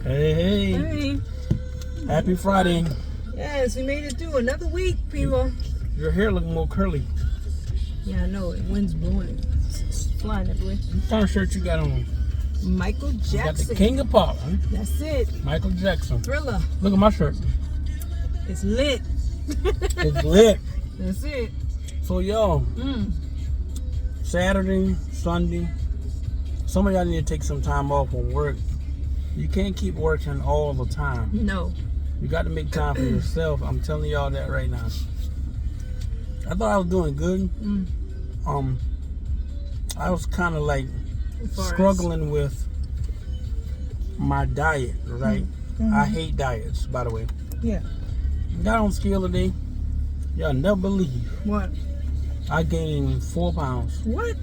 Hey, hey. Hey. Happy Friday. Yes, we made it through another week, people. Your hair looking more curly. Yeah, I know. Wind's blowing. It's flying everywhere. What kind of shirt you got on? Michael You got the Jackson. King of Pop, huh? That's it. Michael Jackson. Thriller. Look at my shirt. It's lit. It's lit. That's it. So, yo, Mm. Saturday, Sunday, some of y'all need to take some time off from work. You can't keep working all the time. No. You got to make time for yourself. I'm telling y'all that right now. I thought I was doing good. Mm. I was kind of like Forrest. struggling with my diet, right? Mm-hmm. I hate diets, by the way. Yeah. Got on scale today. Y'all never believe. What? I gained 4 pounds. What?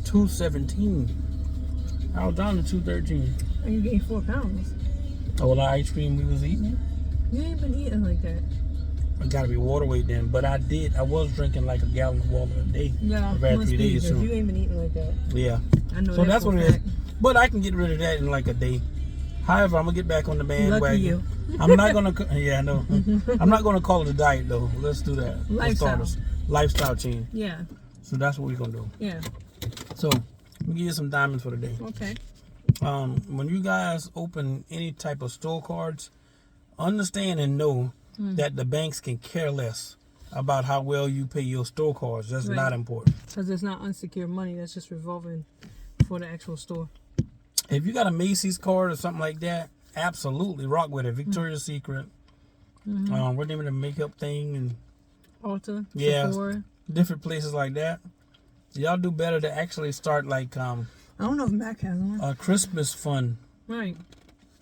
217. I was down to 213. And you gained 4 pounds. All the ice cream we was eating. You ain't been eating like that. I gotta be water weight then. But I was drinking like a gallon of water a day. Yeah. For about Must 3 be, days. 'cause So, you ain't been eating like that. yeah. I know So that that's for what a it is. fact. But I can get rid of that in like a day. However, I'm gonna get back on the bandwagon. Lucky you. I'm not gonna. Yeah, I know. I'm not gonna call it a diet though. Let's do that. For starters. Lifestyle change. Yeah. So that's what we're gonna do. Yeah. So let me give you some diamonds for the day. Okay. When you guys open any type of store cards, understand and know that the banks can care less about how well you pay your store cards. That's Right. not important. Because it's not unsecured money. That's just revolving for the actual store. If you got a Macy's card or something like that, absolutely rock with it. Victoria's Secret, what name of the makeup thing, and Ulta, Yeah. Sephora. different places like that. Y'all do better to actually start like I don't know if Mac has one. a Christmas fund, Right.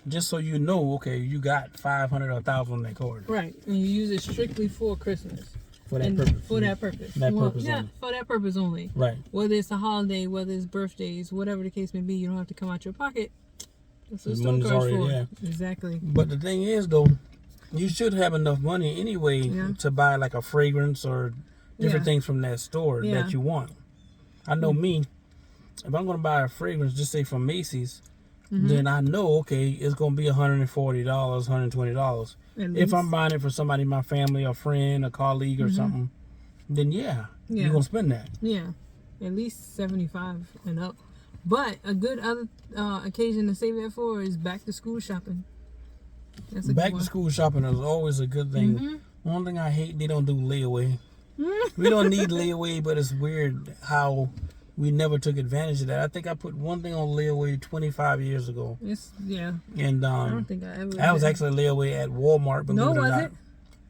just so you know, okay, you got 500 or 1,000 on that card Right. And you use it strictly for Christmas. for that And purpose. For that purpose. That purpose yeah, only. for that purpose only. Right. Whether it's a holiday, whether it's birthdays, whatever the case may be, you don't have to come out your pocket. That's what The store money's card's already for. there. Exactly. But the thing is, though, you should have enough money anyway Yeah. to buy like a fragrance or different Yeah. things from that store Yeah. that you want. I know me, if I'm going to buy a fragrance, just say from Macy's, then I know, okay, it's going to be $140, $120. At If least. I'm buying it for somebody in my family, a friend, a colleague or something, then yeah, you're going to spend that. Yeah. At least 75 and up. But a good other occasion to save that for is back to school shopping. That's a Back good to one. school shopping is always a good thing. One thing I hate, they don't do layaway. We don't need layaway, but it's weird how we never took advantage of that. I think I put one thing on layaway 25 years ago. Yeah. And I don't think I ever. I was did. actually layaway at Walmart, but No, believe it or was not. it?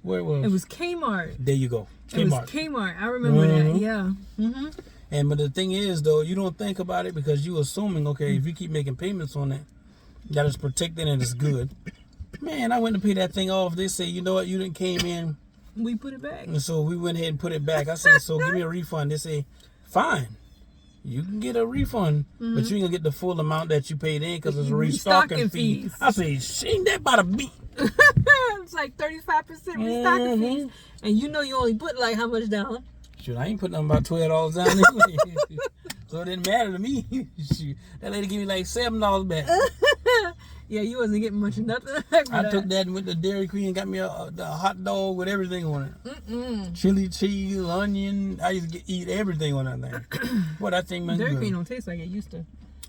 Where it was? It was Kmart. There you go. It was Kmart. Kmart. I remember that. Yeah. Mm-hmm. And but the thing is, though, you don't think about it because you assuming, okay, if you keep making payments on it, that it's protected and it's good. Man, I went to pay that thing off. They say, you know what, you didn't came in. We put it back. And so we went ahead and put it back. I said, so give me a refund. They say, fine. You can get a refund, but you ain't going to get the full amount that you paid in because it's a restocking fee. fees. I say, ain't that about a beat? It's like 35% restocking fees. And you know you only put like how much down? Shoot, I ain't putting nothing about $12 down anyway. So it didn't matter to me. Shoot, that lady gave me like $7 back. Yeah, you wasn't getting much of nothing. I took that and went to Dairy Queen and got me a hot dog with everything on it. Chili cheese, onion. I used to eat everything on that thing. Boy, that thing man Dairy good. Queen don't taste like it used to.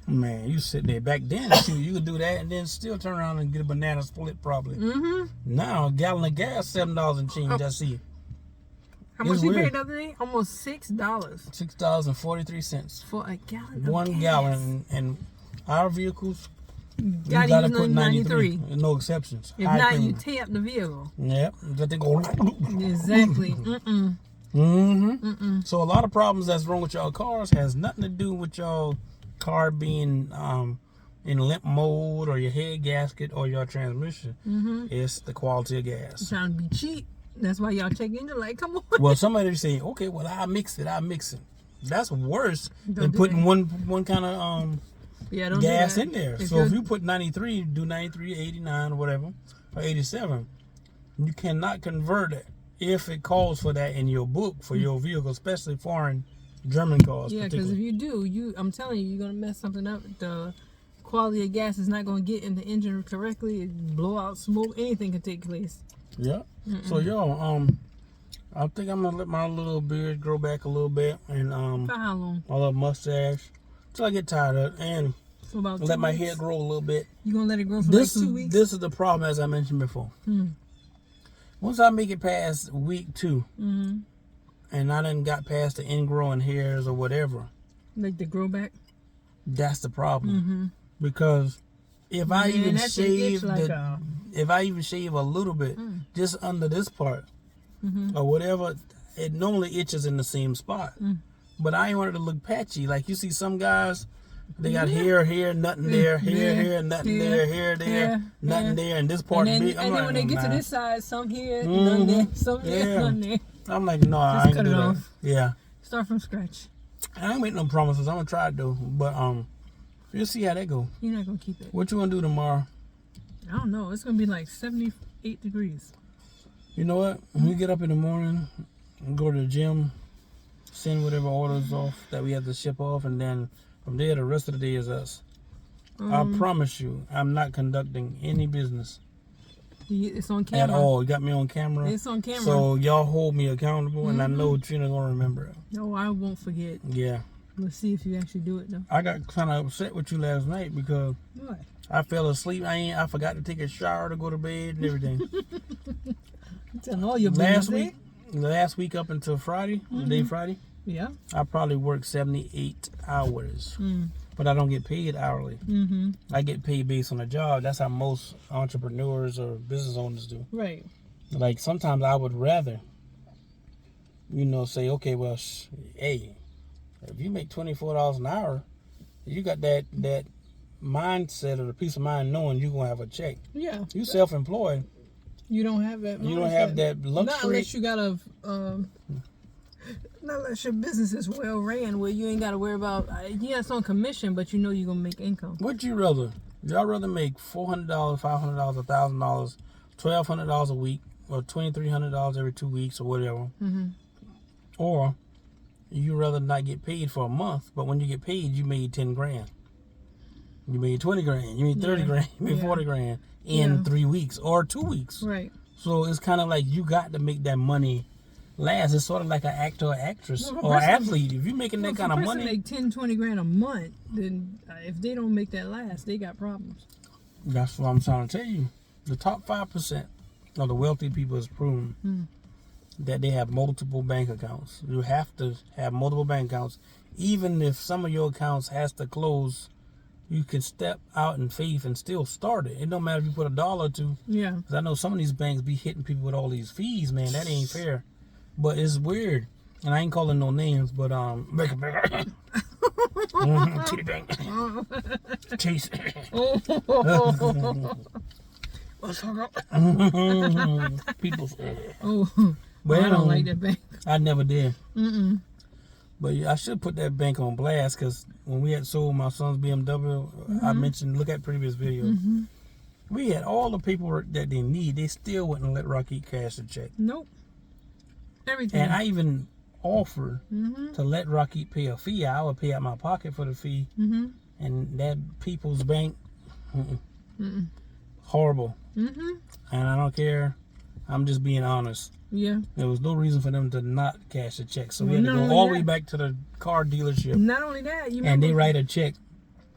Man, you sit there. Back then, shoot, you could do that and then still turn around and get a banana split probably. Now, a gallon of gas, $7 and change, I see. How much It's you weird. paid the other day? Almost $6 $6.43 for a gallon of one gas. gallon. And our vehicles, you Gotta gotta use put 93. No exceptions. If High not, you premium. tear up the vehicle. Yep, that thing go. Exactly. So a lot of problems that's wrong with y'all cars has nothing to do with y'all car being in limp mode or your head gasket or your transmission. It's the quality of gas. Trying to be cheap. That's why y'all check engine like, come on. Well, somebody say, okay, well I'll mix it. That's worse than Don't do putting that. one kind of Yeah, don't gas do that. in there. If So you're- if you put 93, do 93, 89 or whatever, or 87, you cannot convert it if it calls for that in your book for your vehicle, especially foreign German cars. Yeah, because particularly. if you do, I'm telling you, you're gonna mess something up. The quality of gas is not going to get in the engine correctly, it blow out smoke, anything can take place. Yeah. So yo, I think I'm gonna let my little beard grow back a little bit, and For how long? my little mustache till I get tired of it, and For about 2 let my weeks? hair grow a little bit. You going to let it grow for This like is 2 weeks? this is the problem, as I mentioned before. Once I make it past week 2, and I done got past the ingrowing hairs or whatever, Like the grow back? that's the problem. Because if I even that thing shave itch like a... if I even shave a little bit, just under this part or whatever, it normally itches in the same spot. But I ain't want it to look patchy. Like you see some guys, they got hair here, nothing there, hair here, nothing there, hair there, nothing there, and this part And then, big. I'm and then like, when they get to nah. this side, some here, none there, some there, none there. I'm like, no, I ain't cut do it that. off. Yeah, Start from scratch. I ain't make no promises. I'm gonna try it though, but we'll see how that go. You're not going to keep it. What you gonna do tomorrow? I don't know. It's going to be like 78 degrees. You know what? When we get up in the morning, go to the gym, send whatever orders off that we have to ship off, and then from there, the rest of the day is us. I promise you, I'm not conducting any business It's on at camera. all. You got me on camera. It's on camera. So y'all hold me accountable, and I know Trina gonna remember it. No, I won't forget. Yeah. Let's see if you actually do it, though. I got kind of upset with you last night because What? I fell asleep. I forgot to take a shower to go to bed and everything. Tell all your business, last week up until Friday, day Friday, Yeah. I probably worked 78 hours. But I don't get paid hourly. I get paid based on the job. That's how most entrepreneurs or business owners do. Right. Like sometimes I would rather, say, okay, well, hey, if you make $24 an hour, you got that mindset or the peace of mind knowing you're gonna have a check. Yeah. You self-employed. You don't have that. You don't have that luxury. Not unless you got a. Not unless your business is well ran, where you ain't got to worry about. It's on commission, but you know you're gonna make income. Would you rather? Y'all rather make $400, $500, $1,000, $1,200 a week, or $2,300 every 2 weeks, or whatever? Or you rather not get paid for a month, but when you get paid, you made 10 grand. You made 20 grand. You made 30 grand. You made 40 grand in 3 weeks or 2 weeks. Right. So it's kind of like you got to make that money last. It's sort of like an actor or actress No, or athlete. If you're making that kind of money, make 10, 20 grand a month, then if they don't make that last, they got problems. that's what I'm trying to tell you. The top 5% of the wealthy people has proven that they have multiple bank accounts. You have to have multiple bank accounts. Even if some of your accounts has to close, you can step out in faith and still start it. It don't matter if you put $1 or $2. Yeah. Because I know some of these banks be hitting people with all these fees, man. That ain't fair. But it's weird. And I ain't calling no names, but Kitty Bank. Chase. People. But I don't like that bank. I never did. But yeah, I should put that bank on blast because when we had sold my son's BMW, I mentioned, look at previous videos. We had all the paperwork that they need. They still wouldn't let Rocky cash the check. Nope. Everything. And I even offered to let Rocky pay a fee. I would pay out my pocket for the fee. And that People's Bank, horrible. And I don't care. I'm just being honest. Yeah. There was no reason for them to not cash a check. So we had to not go only all the way that- back to the car dealership. Not only that, you And they remember- write a check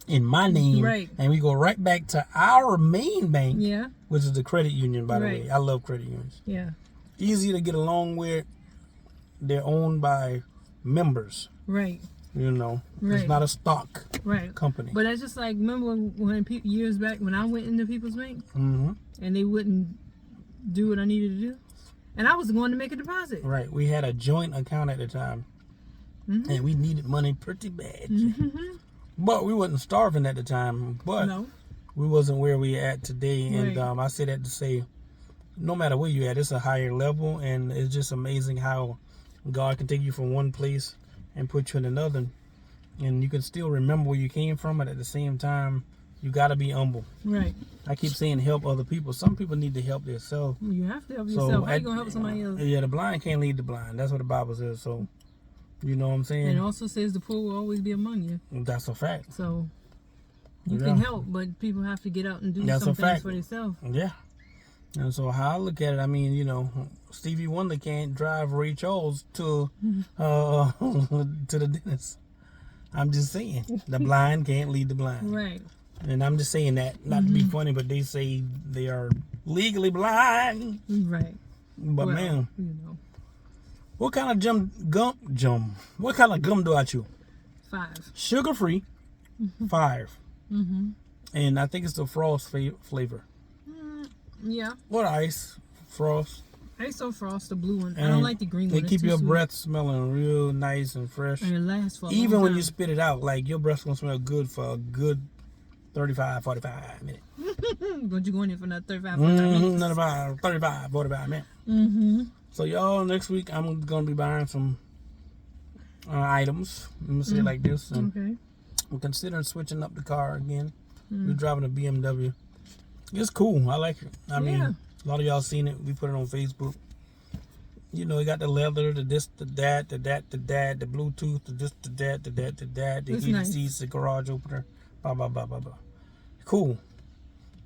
in my name. Right. And we go right back to our main bank, Yeah. which is the credit union, by the Right. way. I love credit unions. Yeah. Easy to get along with. They're owned by members. Right. It's Right. not a stock Right. company. But that's just like, remember when years back when I went into People's Bank and they wouldn't do what I needed to do? And I was going to make a deposit. Right. We had a joint account at the time. And we needed money pretty bad. But we wasn't starving at the time. But No. we wasn't where we at today. And Right. I say that to say, no matter where you at, it's a higher level. And it's just amazing how God can take you from one place and put you in another. And you can still remember where you came from. But at the same time, you got to be humble. Right. I keep saying help other people. Some people need to help themselves. You have to help yourself. How you going to help somebody else? Yeah, the blind can't lead the blind. That's what the Bible says. So, you know what I'm saying? And it also says the poor will always be among you. That's a fact. So, You can help, but people have to get out and do some things for themselves. Yeah. And so how I look at it, I mean, you know, Stevie Wonder can't drive Ray Charles to the dentist. I'm just saying, the blind can't lead the blind. Right. And I'm just saying that, not to be funny, but they say they are legally blind. Right. But well, man, you know. what kind of gum? What kind of gum do I chew? 5. Sugar free, 5. Mm-hmm. And I think it's the frost flavor. Yeah. What ice? Frost. Ice or frost, the blue one. And I don't like the green one. They keep your breath smelling real nice and fresh. And it lasts for a Even long when time. you spit it out, like your breath's gonna smell good for a good 35, 45 minutes. But you going in for another 35, 45 minutes? 35, 45 minutes. Mm-hmm. So y'all, next week I'm gonna be buying some items. Let me say it like this. Okay. I'm considering switching up the car again. We're driving a BMW. It's cool. I like it. I mean, a lot of y'all seen it. We put it on Facebook. You know, it got the leather, the this, the that, the Bluetooth, the this, the that, the heated seats, the garage opener, blah, blah, blah, blah, blah. Cool.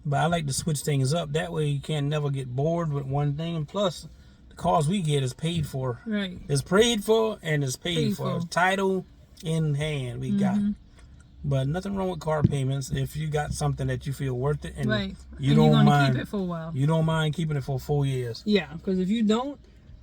But I like to switch things up. That way you can't never get bored with one thing. And plus, the cars we get is paid for. Right. It's paid for and it's paid for. Title in hand. We got it. But nothing wrong with car payments if you got something that you feel worth it and you and don't you're gonna mind keep it for a while. You don't mind keeping it for 4 years. Yeah, because if you don't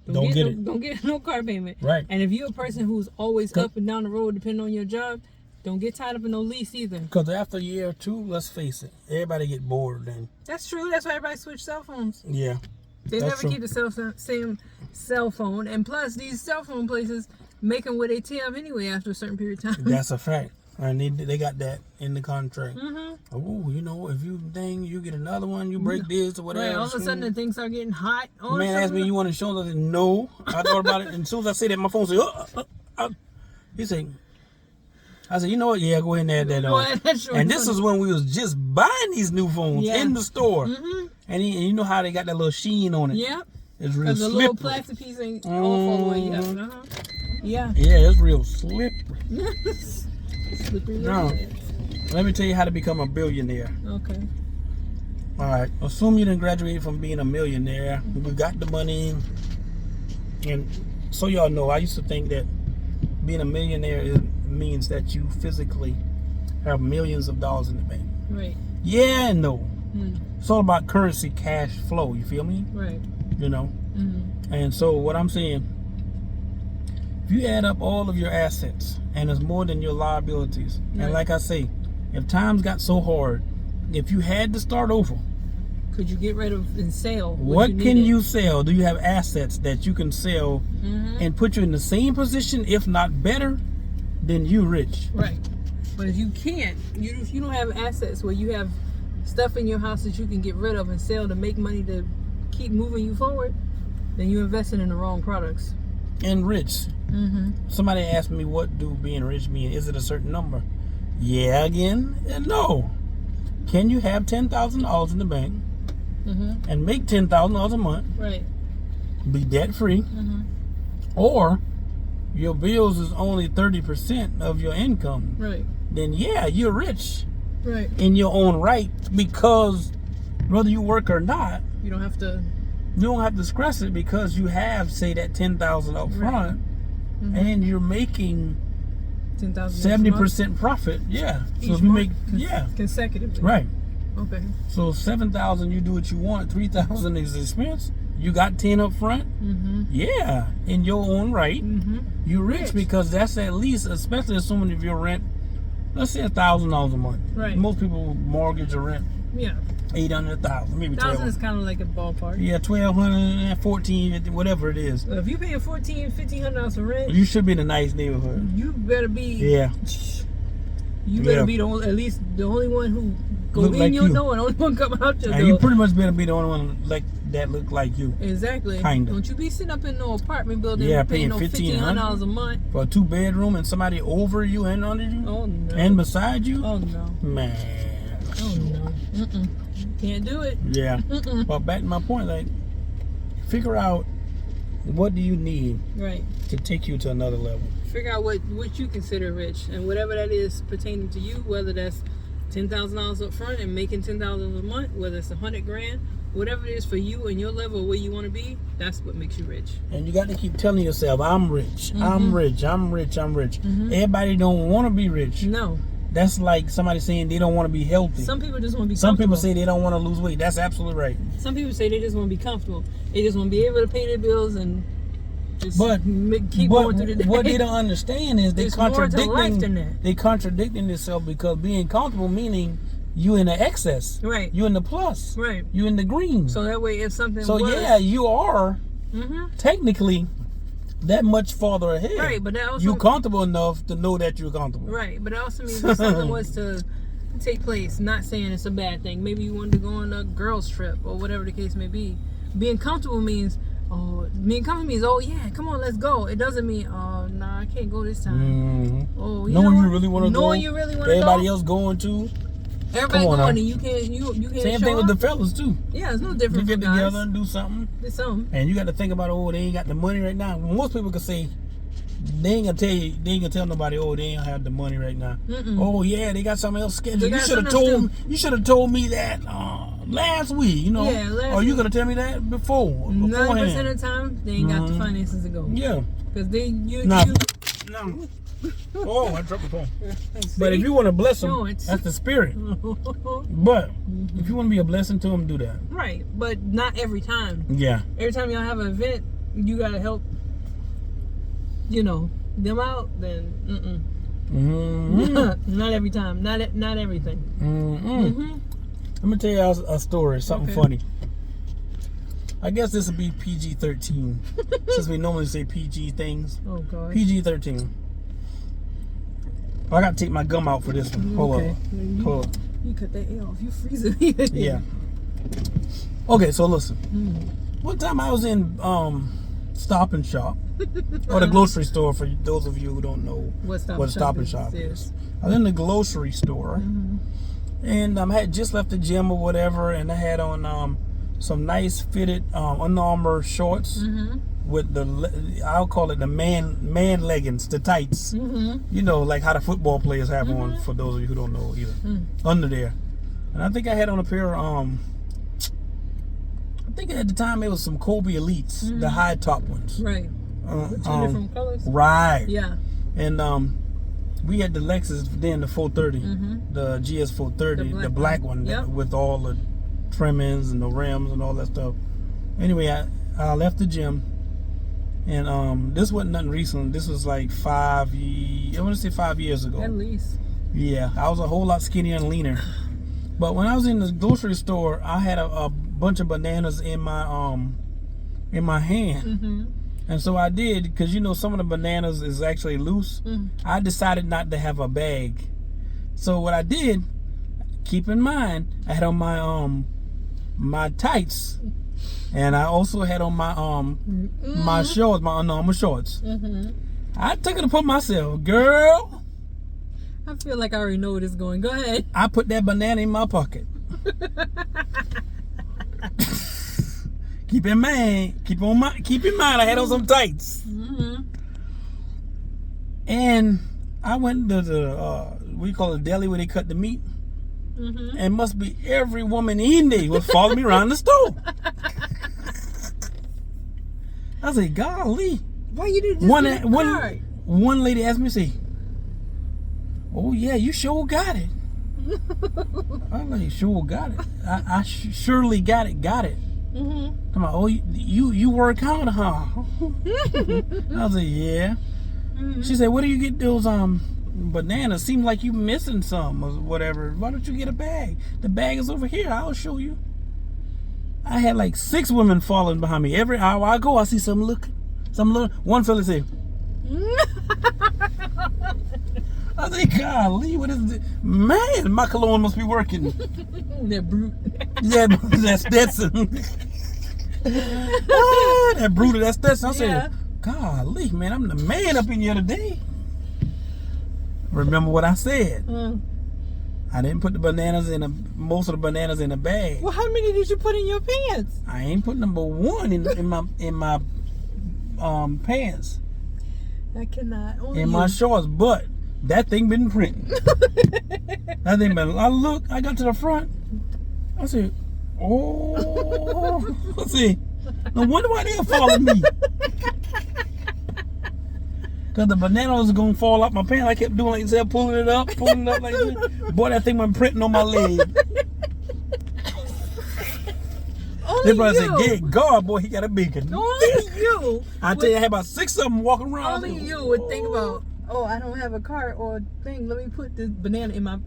get no car payment. Right. And if you're a person who's always up and down the road depending on your job, don't get tied up in no lease either. Because after a year or two, let's face it, everybody get bored then. That's true. That's why everybody switch cell phones. Yeah. They never keep the same cell phone. And plus, these cell phone places make them where they tear up anyway after a certain period of time. That's a fact. And they got that in the contract. Mm-hmm. Oh, you know, if you get another one, you break this or whatever. Right, all of a sudden the things start getting hot. The man asked me, you want insurance? I said, no. I thought about it. And as soon as I say that, my phone said, he said, I said, you know what? Yeah, go ahead and add that on. And this is when we was just buying these new phones in the store. Mm-hmm. And you know how they got that little sheen on it? Yeah. It's real slippery. The little plastic piece ain't all fall away. Uh-huh. Yeah. Yeah, it's real slippery. Slippery. Now, let me tell you how to become a billionaire. Okay. All right. Assume you didn't graduate from being a millionaire. You got the money. And so y'all know, I used to think that being a millionaire means that you physically have millions of dollars in the bank. Right. Yeah and no. It's all about currency, cash flow. You feel me? Right. You know? And so what I'm saying, if you add up all of your assets and it's more than your liabilities, and like I say, if times got so hard, if you had to start over, could you get rid of and sell what can you sell? Do you have assets that you can sell and put you in the same position, if not better, than you rich? Right. But if you can't, if you don't have assets where you have stuff in your house that you can get rid of and sell to make money to keep moving you forward, then you're investing in the wrong products. And rich. Somebody asked me, what do being rich mean? Is it a certain number? Yeah, again, and no. Can you have $10,000 in the bank and make $10,000 a month? Right. Be debt free, or your bills is only 30% of your income. Right. Then yeah, you're rich. Right. In your own right, because whether you work or not, you don't have to stress it, because you have, say, that $10,000 up front, and you're making 70% profit. Yeah. So if you make consecutively. Right. Okay. So 7,000, you do what you want. 3,000 is expense. You got 10 up front. Yeah, in your own right, you're rich, because that's at least, especially assuming if your rent, let's say $1,000 a month. Right. Most people mortgage or rent. Yeah. 800,000, maybe 1,000 is kind of like a ballpark. Yeah, 1,200, 14, whatever it is. If you paying $1,500 for rent, you should be in a nice neighborhood. You better be. Yeah. You better be at least the only one who go look in like your you. door and the only one come out your door. And you pretty much better be the only one that look like you. Exactly. Kinda. Don't you be sitting up in no apartment building paying no $1,500 a month for a 2-bedroom and somebody over you and under you. Oh no. And beside you. Oh no. Man. Oh no. Can't do it. Yeah. But back to my point, like, figure out what do you need to take you to another level. Figure out what you consider rich, and whatever that is pertaining to you, whether that's $10,000 up front and making $10,000 a month, whether it's $100,000, whatever it is for you and your level where you want to be, that's what makes you rich. And you got to keep telling yourself, I'm rich, I'm rich, I'm rich, I'm rich. Everybody don't want to be rich. No. That's like somebody saying they don't want to be healthy. Some people just want to be Some comfortable. people say they don't want to lose weight. That's absolutely right. Some people say they just want to be comfortable. They just want to be able to pay their bills and just keep going through the day. What they don't understand is they There's more to life than that. They contradicting themselves because being comfortable meaning you in the excess. Right. You in the plus. Right. You in the green. So that way if something So was... yeah, you are technically that much farther ahead. Right, but that also... You comfortable enough to know that you're comfortable. Right, but that also means if something was to take place, not saying it's a bad thing. Maybe you wanted to go on a girls trip or whatever the case may be. Being comfortable means, oh yeah, come on, let's go. It doesn't mean, oh, nah, I can't go this time. Oh, you knowing know you really want to go. Knowing you really want to go. Everybody else going too. Everybody Come on going now. and you can't Same show thing with up. the fellas too. Yeah, it's no You different get from guys. together and do something. It's something. And you got to think about, oh, they ain't got the money right now. Most people could say, they ain't gonna tell nobody, oh, they ain't have the money right now. Oh yeah, they got something else scheduled. You should have told me that last week, you know. Yeah, last or you week. gonna tell me that beforehand. 90% of the time, they ain't got the finances to go. Yeah. Because No. Oh, I dropped the phone. But if you want to bless them, that's the spirit. But if you want to be a blessing to them, do that. Right, but not every time. Yeah. Every time y'all have an event, you gotta help, them out. Then, not every time, not everything. Let me tell you a story, something funny. I guess this would be PG-13 since we normally say PG things. Oh God. PG-13. I got to take my gum out for this one. Hold on. You cut that air off. You freezing me. Yeah. Okay, so listen. One time I was in Stop and Shop, or the grocery store for those of you who don't know what Stop and Shop is. I was in the grocery store, and I had just left the gym or whatever, and I had on some nice fitted Under Armour shorts with I'll call it the man leggings, the tights. You know, like how the football players have on, for those of you who don't know either. Under there. And I think I had on a pair of I think at the time it was some Kobe Elites, the high top ones. Right. With two different colors. Right. Yeah. And we had the Lexus then, the 430, the GS 430, the black one with all the trimmings and the rims and all that stuff. Anyway, I left the gym, and this wasn't nothing recent. This was like 5 years ago. At least. Yeah, I was a whole lot skinnier and leaner. But when I was in the grocery store, I had a bunch of bananas in my hand. And so I did, because some of the bananas is actually loose. I decided not to have a bag. So what I did, keep in mind, I had on my tights, and I also had on my shorts, my Under Armour shorts. I took it upon myself, girl. I feel like I already know where this is going. Go ahead. I put that banana in my pocket. Keep in mind, I had on some tights. And I went to the we call it deli where they cut the meat. And must be every woman in there was following me around the store. I said, golly. Why you didn't just get a card? One lady asked me, say, oh yeah, you sure got it. I'm like, sure got it. I surely got it. Come on, oh, you work out, huh? I was like, yeah. She said, where do you get those bananas? Seem like you missing some or whatever. Why don't you get a bag? The bag is over here. I'll show you. I had like 6 women following behind me. Every hour I go, I see some looking. One fella say, I think, golly, what is it? Man, my cologne must be working. That brute. Yeah, that's Stetson. That brute, that's Stetson. I said, golly, man, I'm the man up in here today. Remember what I said. I didn't put most of the bananas in a bag. Well, how many did you put in your pants? I ain't put number 1 in my pants. I cannot. In my shorts, but that thing been printing. That thing been. I got to the front. I said, oh. I said, no wonder why they're following me. Cause the banana was gonna fall off my pants. I kept doing like that, pulling it up like that. Boy, that thing been printing on my leg. They probably said, "Good God, boy, he got a beacon." Only you. I tell you, I had about 6 of them walking around. Only you would think about, oh, I don't have a cart or thing. Let me put this banana in my.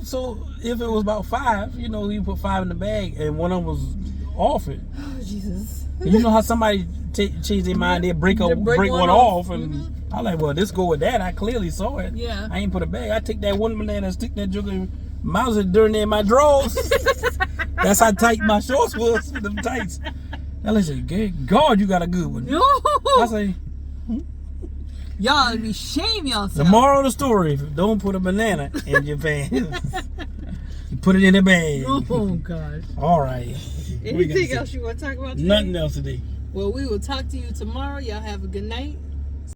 So if it was about 5, you know, you put 5 in the bag, and one of them was off it. Oh Jesus. You know how somebody change their mind, they break one off, and I'm like, well, this go with that. I clearly saw it. Yeah. I ain't put a bag. I take that one banana and stick that joke in my mouth during there in my drawers. That's how tight my shorts was with them tights. I said, good God, you got a good one. No. I say, Y'all be shame yourself. the moral of the story: don't put a banana in your pants. You put it in a bag. Oh gosh. All right. Anything else you want to talk about today? Nothing else today. Well, we will talk to you tomorrow. Y'all have a good night.